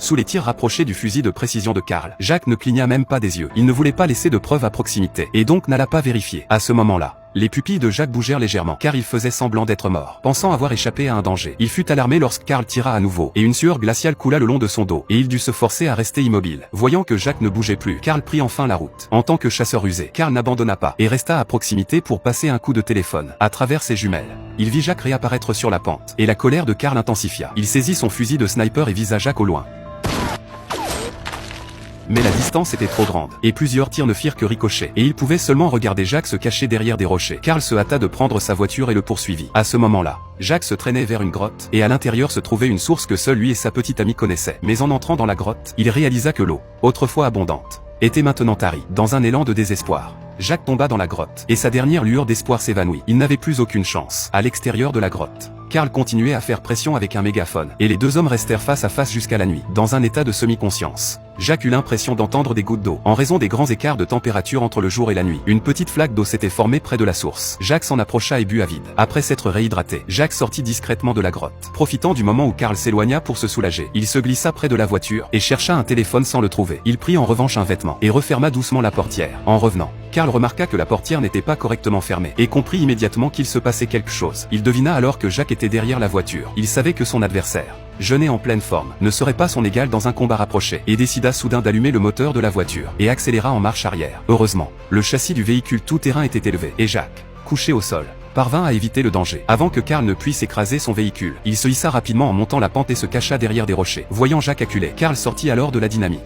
sous les tirs rapprochés du fusil de précision de Karl. Jacques ne cligna même pas des yeux. Il ne voulait pas laisser de preuves à proximité, et donc n'alla pas vérifier. À ce moment-là, les pupilles de Jacques bougèrent légèrement, car il faisait semblant d'être mort. Pensant avoir échappé à un danger, il fut alarmé lorsque Karl tira à nouveau, et une sueur glaciale coula le long de son dos, et il dut se forcer à rester immobile. Voyant que Jacques ne bougeait plus, Karl prit enfin la route. En tant que chasseur rusé, Karl n'abandonna pas, et resta à proximité pour passer un coup de téléphone. À travers ses jumelles, il vit Jacques réapparaître sur la pente, et la colère de Karl intensifia. Il saisit son fusil de sniper et visa Jacques au loin. Mais la distance était trop grande, et plusieurs tirs ne firent que ricocher, et il pouvait seulement regarder Jacques se cacher derrière des rochers. Karl se hâta de prendre sa voiture et le poursuivit. À ce moment-là, Jacques se traînait vers une grotte, et à l'intérieur se trouvait une source que seul lui et sa petite amie connaissaient. Mais en entrant dans la grotte, il réalisa que l'eau, autrefois abondante, était maintenant tarie. Dans un élan de désespoir, Jacques tomba dans la grotte, et sa dernière lueur d'espoir s'évanouit. Il n'avait plus aucune chance. À l'extérieur de la grotte, Karl continuait à faire pression avec un mégaphone, et les deux hommes restèrent face à face jusqu'à la nuit, dans un état de semi-conscience. Jacques eut l'impression d'entendre des gouttes d'eau, en raison des grands écarts de température entre le jour et la nuit. Une petite flaque d'eau s'était formée près de la source. Jacques s'en approcha et but à vide. Après s'être réhydraté, Jacques sortit discrètement de la grotte. Profitant du moment où Karl s'éloigna pour se soulager, il se glissa près de la voiture, et chercha un téléphone sans le trouver. Il prit en revanche un vêtement, et referma doucement la portière. En revenant, Karl remarqua que la portière n'était pas correctement fermée, et comprit immédiatement qu'il se passait quelque chose. Il devina alors que Jacques était derrière la voiture. Il savait que son adversaire, jeune et en pleine forme, ne serait pas son égal dans un combat rapproché, et décida soudain d'allumer le moteur de la voiture, et accéléra en marche arrière. Heureusement, le châssis du véhicule tout-terrain était élevé, et Jacques, couché au sol, parvint à éviter le danger. Avant que Karl ne puisse écraser son véhicule, il se hissa rapidement en montant la pente et se cacha derrière des rochers. Voyant Jacques acculé, Karl sortit alors de la dynamite.